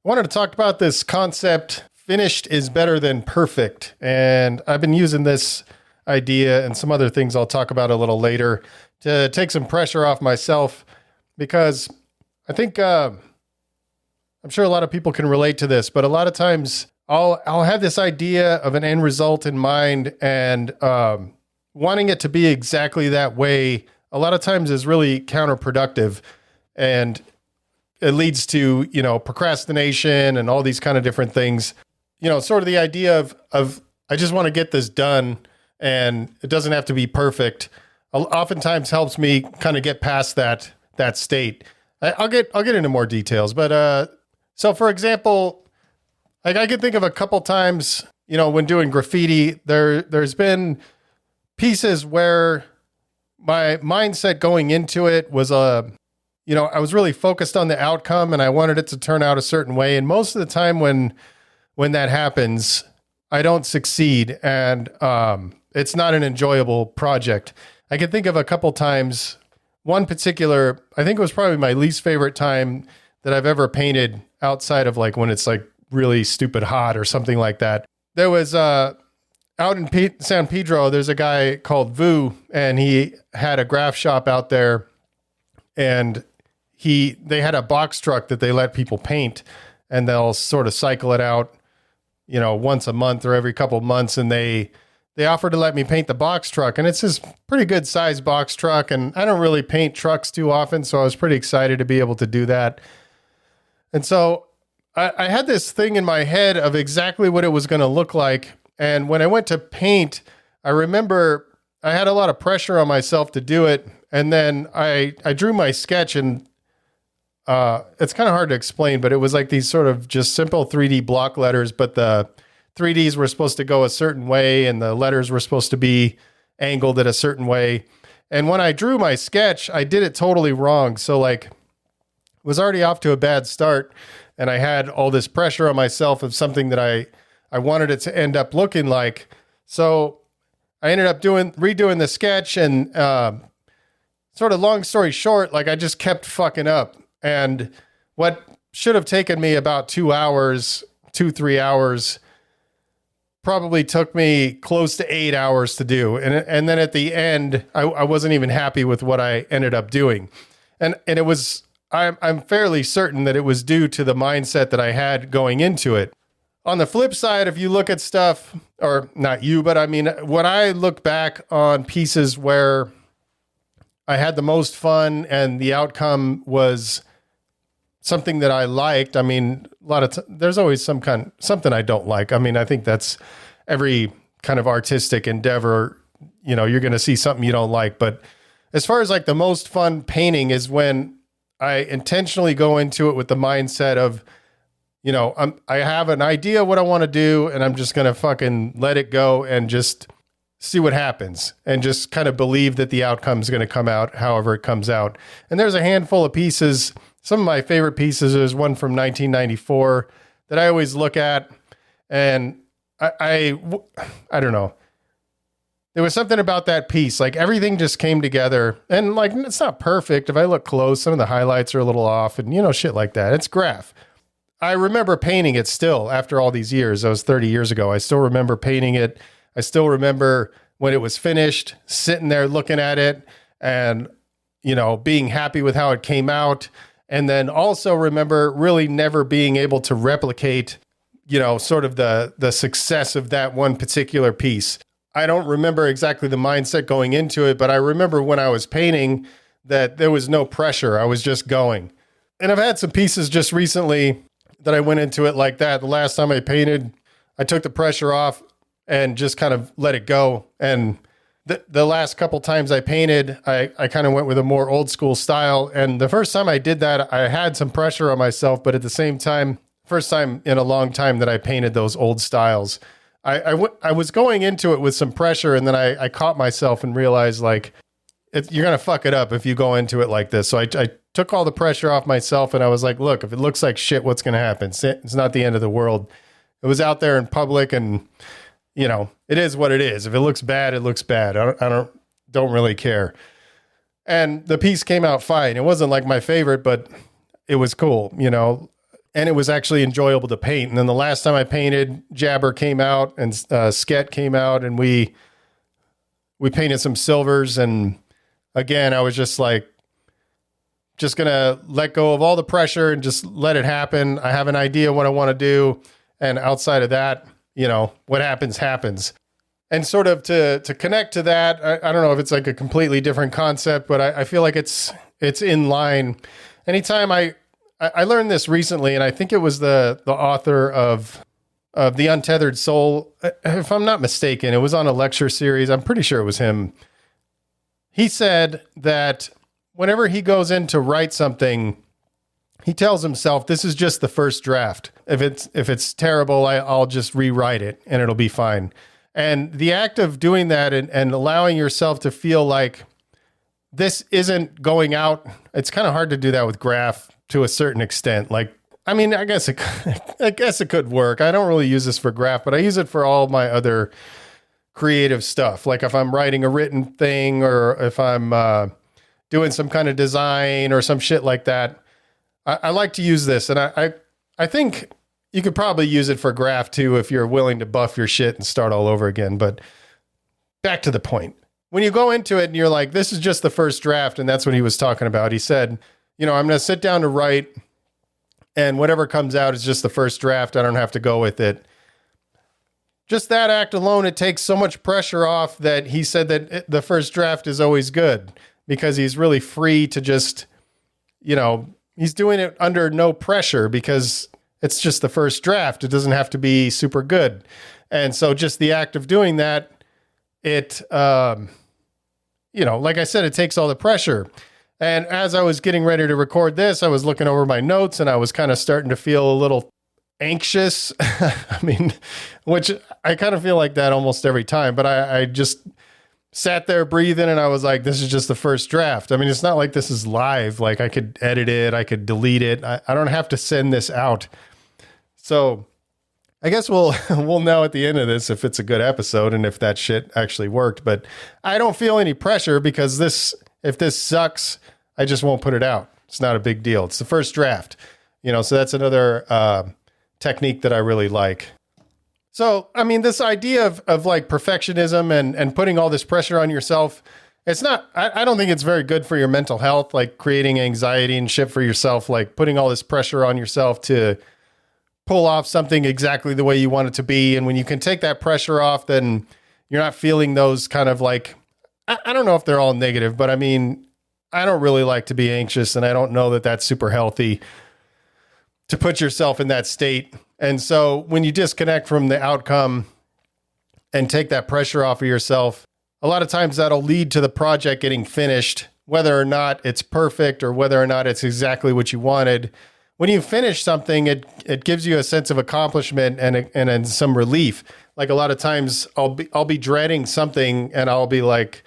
I wanted to talk about this concept, finished is better than perfect. And I've been using this idea and some other things I'll talk about a little later to take some pressure off myself because I think I'm sure a lot of people can relate to this, but a lot of times I'll have this idea of an end result in mind and wanting it to be exactly that way a lot of times is really counterproductive, and it leads to, procrastination and all these kind of different things. Sort of the idea of I just want to get this done and it doesn't have to be perfect. Oftentimes helps me kind of get past that state. I'll get into more details, but so for example, like I could think of a couple times, when doing graffiti, there's been pieces where my mindset going into it was I was really focused on the outcome and I wanted it to turn out a certain way. And most of the time when that happens, I don't succeed and it's not an enjoyable project. I can think of a couple times, one particular, I think it was probably my least favorite time that I've ever painted outside of like when it's like really stupid hot or something like that. There was out in San Pedro, there's a guy called Vu, and he had a graph shop out there, and they had a box truck that they let people paint, and they'll sort of cycle it out, once a month or every couple of months, and they offered to let me paint the box truck, and it's this pretty good sized box truck, and I don't really paint trucks too often, so I was pretty excited to be able to do that. And so I had this thing in my head of exactly what it was going to look like. And when I went to paint, I remember I had a lot of pressure on myself to do it. And then I drew my sketch, and it's kind of hard to explain, but it was like these sort of just simple 3D block letters, but the 3Ds were supposed to go a certain way and the letters were supposed to be angled in a certain way. And when I drew my sketch, I did it totally wrong. So like was already off to a bad start, and I had all this pressure on myself of something that I wanted it to end up looking like. So I ended up redoing the sketch, and sort of long story short, like I just kept fucking up. And what should have taken me about 3 hours, probably took me close to 8 hours to do. And then at the end, I wasn't even happy with what I ended up doing. And it was, I'm fairly certain that it was due to the mindset that I had going into it. On the flip side, if you look at stuff, or not you, but I mean, when I look back on pieces where I had the most fun and the outcome was something that I liked, I mean, there's always something I don't like. I mean, I think that's every kind of artistic endeavor, you're going to see something you don't like. But as far as like the most fun painting is when I intentionally go into it with the mindset of, I have an idea of what I want to do, and I'm just going to fucking let it go and just see what happens and just kind of believe that the outcome is going to come out however it comes out. And there's a handful of pieces. Some of my favorite pieces is one from 1994 that I always look at, and I don't know. There was something about that piece, like everything just came together, and like, it's not perfect. If I look close, some of the highlights are a little off and, shit like that. It's graph. I remember painting it still after all these years. That was 30 years ago. I still remember painting it. I still remember when it was finished, sitting there looking at it and, being happy with how it came out. And then also remember really never being able to replicate, sort of the success of that one particular piece. I don't remember exactly the mindset going into it, but I remember when I was painting that there was no pressure. I was just going. And I've had some pieces just recently that I went into it like that. The last time I painted, I took the pressure off and just kind of let it go. And the last couple times I painted, I kind of went with a more old school style. And the first time I did that, I had some pressure on myself, but at the same time, first time in a long time that I painted those old styles. I was going into it with some pressure, and then I caught myself and realized like, you're going to fuck it up if you go into it like this. So I took all the pressure off myself, and I was like, look, if it looks like shit, what's going to happen? It's not the end of the world. It was out there in public, and it is what it is. If it looks bad, it looks bad. I don't really care. And the piece came out fine. It wasn't like my favorite, but it was cool. and it was actually enjoyable to paint. And then the last time I painted, Jabber came out and Sket came out, and we painted some silvers. And again, I was just like, just going to let go of all the pressure and just let it happen. I have an idea what I want to do. And outside of that, what happens, happens. And sort of to connect to that, I don't know if it's like a completely different concept, but I feel like it's in line. Anytime I learned this recently, and I think it was the author of The Untethered Soul. If I'm not mistaken, it was on a lecture series. I'm pretty sure it was him. He said that whenever he goes in to write something, he tells himself, this is just the first draft. If it's terrible, I'll just rewrite it and it'll be fine. And the act of doing that and allowing yourself to feel like this isn't going out, it's kind of hard to do that with graph to a certain extent. Like, I mean, I guess it could work. I don't really use this for graph, but I use it for all my other creative stuff. Like if I'm writing a written thing, or if I'm doing some kind of design or some shit like that, I like to use this. And I think you could probably use it for graph too, if you're willing to buff your shit and start all over again. But back to the point. When you go into it and you're like, this is just the first draft, and that's what he was talking about. He said, I'm going to sit down to write, and whatever comes out is just the first draft. I don't have to go with it. Just that act alone, it takes so much pressure off that he said that the first draft is always good, because he's really free to just, he's doing it under no pressure because it's just the first draft. It doesn't have to be super good. And so just the act of doing that, it, like I said, it takes all the pressure. And as I was getting ready to record this, I was looking over my notes and I was kind of starting to feel a little anxious. I mean, which I kind of feel like that almost every time, but I just sat there breathing and I was like, this is just the first draft. I mean, it's not like this is live. Like I could edit it, I could delete it. I don't have to send this out. So I guess we'll know at the end of this if it's a good episode and if that shit actually worked. But I don't feel any pressure, because if this sucks, I just won't put it out. It's not a big deal. It's the first draft, so that's another technique that I really like. So, I mean, this idea of like perfectionism and putting all this pressure on yourself, it's not, I don't think it's very good for your mental health, like creating anxiety and shit for yourself, like putting all this pressure on yourself to pull off something exactly the way you want it to be. And when you can take that pressure off, then you're not feeling those kind of like, I don't know if they're all negative, but I mean, I don't really like to be anxious, and I don't know that that's super healthy to put yourself in that state. And so when you disconnect from the outcome and take that pressure off of yourself, a lot of times that'll lead to the project getting finished, whether or not it's perfect or whether or not it's exactly what you wanted. When you finish something, it gives you a sense of accomplishment and some relief. Like a lot of times I'll be dreading something and I'll be like,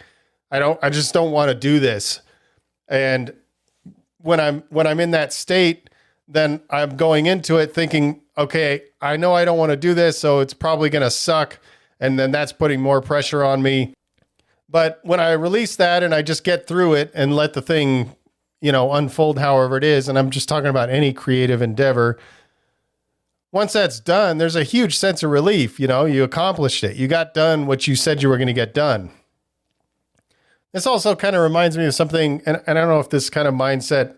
I just don't want to do this. And when I'm in that state, then I'm going into it thinking, okay, I know I don't want to do this, so it's probably going to suck. And then that's putting more pressure on me. But when I release that and I just get through it and let the thing, unfold however it is, and I'm just talking about any creative endeavor, once that's done, there's a huge sense of relief. You accomplished it. You got done what you said you were going to get done. This also kind of reminds me of something, and I don't know if this kind of mindset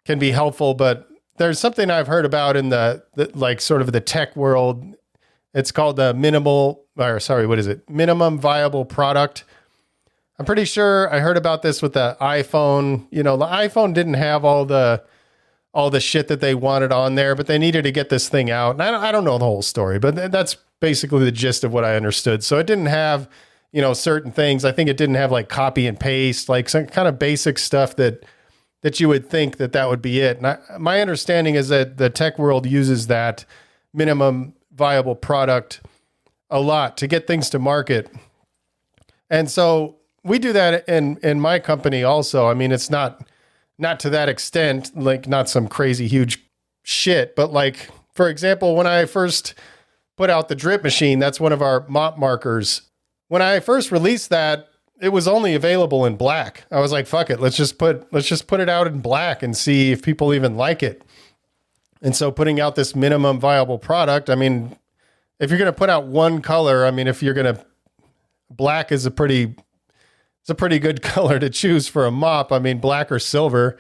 can be helpful, but there's something I've heard about in the like sort of the tech world. It's called the minimum viable product. I'm pretty sure I heard about this with the iPhone. The iPhone didn't have all the shit that they wanted on there, but they needed to get this thing out. And I don't know the whole story, but that's basically the gist of what I understood. So it didn't have, certain things. I think it didn't have like copy and paste, like some kind of basic stuff that you would think that would be it. And my understanding is that the tech world uses that minimum viable product a lot to get things to market. And so we do that in my company also. I mean, it's not to that extent, like not some crazy huge shit, but like, for example, when I first put out the drip machine, that's one of our mop markers. When I first released that, it was only available in black. I was like, fuck it. Let's just put it out in black and see if people even like it. And so putting out this minimum viable product, I mean, if you're going to put out one color, I mean, if you're going to, black is a pretty good color to choose for a mop. I mean, black or silver.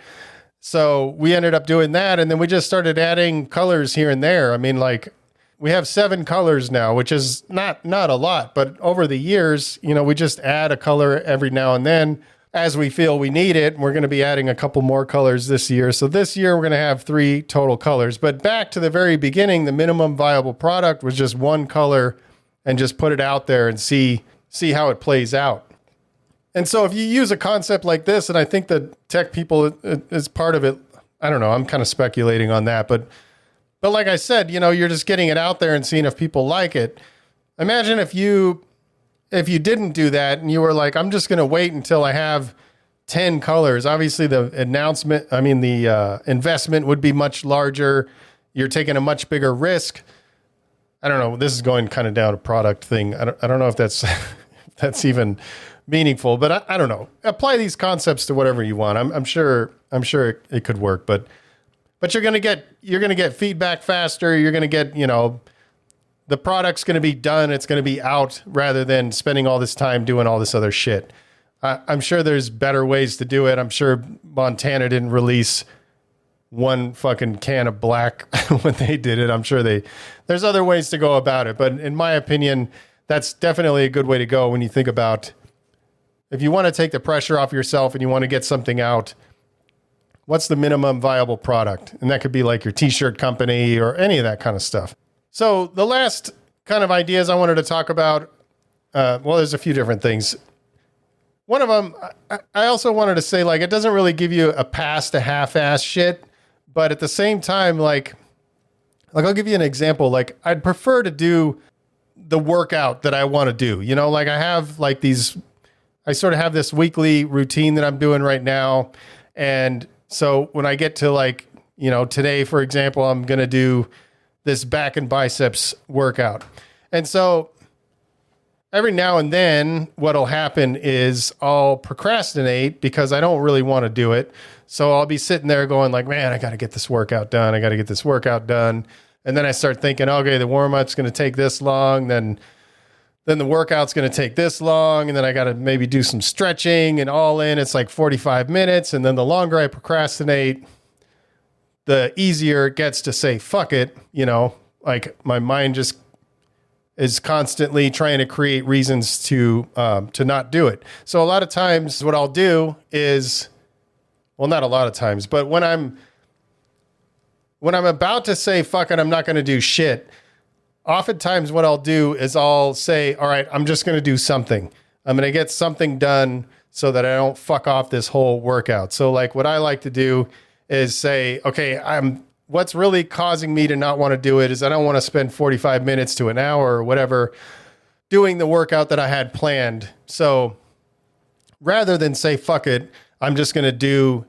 So we ended up doing that. And then we just started adding colors here and there. I mean, like we have 7 colors now, which is not a lot, but over the years, you know, we just add a color every now and then as we feel we need it. We're going to be adding a couple more colors this year. So this year we're going to have 3 total colors. But back to the very beginning, the minimum viable product was just one color and just put it out there and see how it plays out. And so if you use a concept like this, and I think that tech people is part of it, I don't know, I'm kind of speculating on that, but like I said, you know, you're just getting it out there and seeing if people like it. Imagine if you didn't do that and you were like, I'm just going to wait until I have 10 colors. Obviously the investment would be much larger. You're taking a much bigger risk. I don't know. This is going kind of down a product thing. I don't know if that's even meaningful, but I don't know. Apply these concepts to whatever you want. I'm sure it could work, but you're going to get feedback faster. You're going to get, you know, the product's going to be done. It's going to be out rather than spending all this time doing all this other shit. I'm sure there's better ways to do it. I'm sure Montana didn't release one fucking can of black when they did it. I'm sure there's other ways to go about it. But in my opinion, that's definitely a good way to go when you think about if you want to take the pressure off yourself and you want to get something out, what's the minimum viable product? And that could be like your t-shirt company or any of that kind of stuff. So the last kind of ideas I wanted to talk about, well, there's a few different things. One of them, I also wanted to say, like, it doesn't really give you a pass to half-ass shit, but at the same time, like I'll give you an example. Like, I'd prefer to do the workout that I want to do. You know, like I have like I sort of have this weekly routine that I'm doing right now. And so when I get to like, you know, today, for example, I'm going to do this back and biceps workout. And so every now and then what'll happen is I'll procrastinate because I don't really want to do it. So I'll be sitting there going like, man, I got to get this workout done. And then I start thinking, okay, the warm-up's going to take this long. Then the workout's going to take this long. And then I got to maybe do some stretching, and all in, it's like 45 minutes. And then the longer I procrastinate, the easier it gets to say, fuck it. You know, like my mind just is constantly trying to create reasons to not do it. So a lot of times what I'll do is, well, not a lot of times, but when I'm about to say, fuck it, I'm not going to do shit, oftentimes what I'll do is I'll say, all right, I'm just going to do something. I'm going to get something done so that I don't fuck off this whole workout. So like what I like to do is say, okay, what's really causing me to not want to do it is I don't want to spend 45 minutes to an hour or whatever doing the workout that I had planned. So rather than say, fuck it, I'm just going to do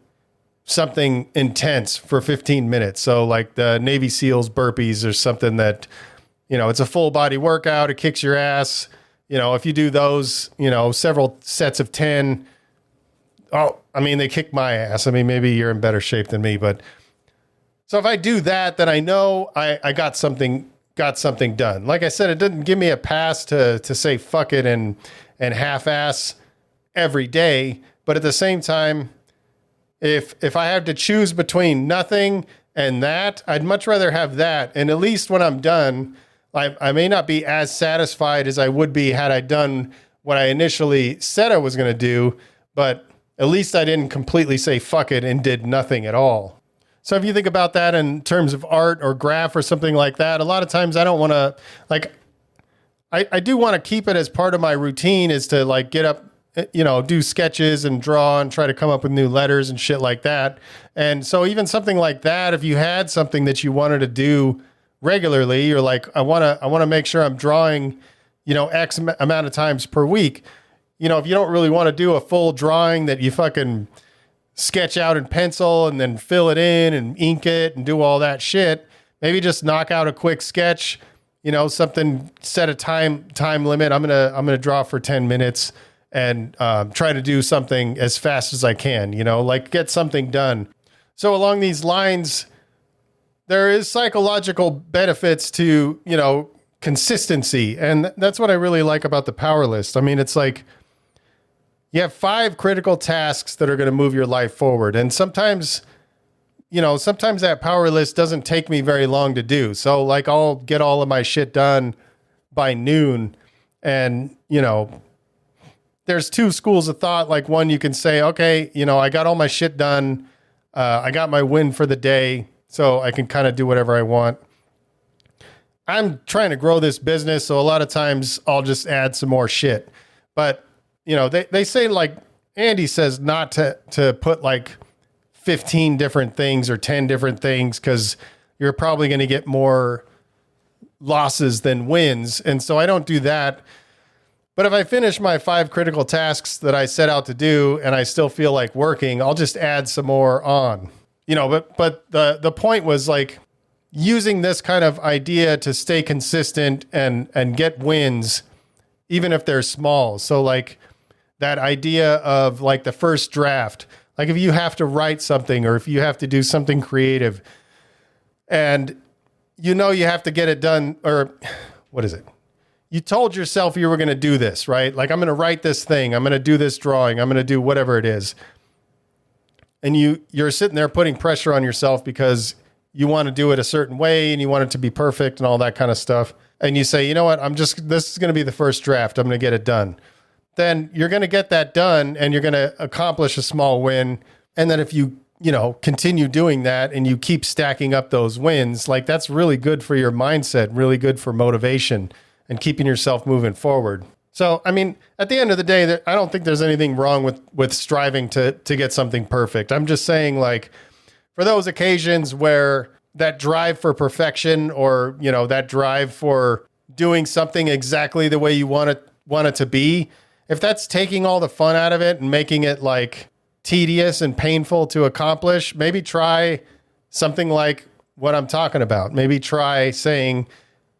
something intense for 15 minutes. So like the Navy SEALs burpees or something that, you know, it's a full body workout. It kicks your ass. You know, if you do those, you know, several sets of 10, they kick my ass. I mean, maybe you're in better shape than me, but so if I do that, then I know I got something done. Like I said, it didn't give me a pass to say fuck it and half-ass every day. But at the same time, if I have to choose between nothing and that, I'd much rather have that. And at least when I'm done, I may not be as satisfied as I would be had I done what I initially said I was going to do, but at least I didn't completely say fuck it and did nothing at all. So if you think about that in terms of art or graph or something like that, a lot of times I don't want to, like, I do want to keep it as part of my routine is to like get up, you know, do sketches and draw and try to come up with new letters and shit like that. And so even something like that, if you had something that you wanted to do regularly, you're like, I want to make sure I'm drawing, you know, X amount of times per week. You know, if you don't really want to do a full drawing that you fucking sketch out in pencil and then fill it in and ink it and do all that shit, maybe just knock out a quick sketch, you know, something, set a time limit. I'm going to draw for 10 minutes and try to do something as fast as I can, you know, like get something done. So along these lines, there is psychological benefits to, consistency. And that's what I really like about the power list. I mean, it's like you have 5 critical tasks that are going to move your life forward. And sometimes that power list doesn't take me very long to do. So like I'll get all of my shit done by noon. And, there's 2 schools of thought. Like one, you can say, okay, I got all my shit done. I got my win for the day, so I can kind of do whatever I want. I'm trying to grow this business, so a lot of times I'll just add some more shit. But, they say, like Andy says, not to put like 15 different things or 10 different things, because you're probably going to get more losses than wins. And so I don't do that. But if I finish my 5 critical tasks that I set out to do and I still feel like working, I'll just add some more on. But the point was like using this kind of idea to stay consistent and get wins, even if they're small. So like that idea of like the first draft, like if you have to write something or if you have to do something creative and you have to get it done, or what is it? You told yourself you were going to do this, right? Like I'm going to write this thing. I'm going to do this drawing. I'm going to do whatever it is. And you're sitting there putting pressure on yourself because you want to do it a certain way and you want it to be perfect and all that kind of stuff. And you say, you know what? This is going to be the first draft. I'm going to get it done. Then you're going to get that done and you're going to accomplish a small win. And then if you continue doing that and you keep stacking up those wins, like that's really good for your mindset, really good for motivation and keeping yourself moving forward. So, I mean, at the end of the day, I don't think there's anything wrong with striving to get something perfect. I'm just saying, like, for those occasions where that drive for perfection or, that drive for doing something exactly the way you want it to be, if that's taking all the fun out of it and making it like tedious and painful to accomplish, maybe try something like what I'm talking about. Maybe try saying,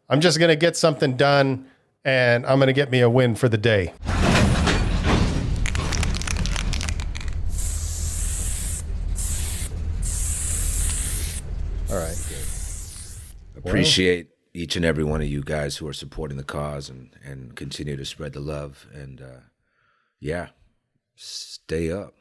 I'm just going to get something done and I'm going to get me a win for the day. All right. Appreciate each and every one of you guys who are supporting the cause and continue to spread the love. And stay up.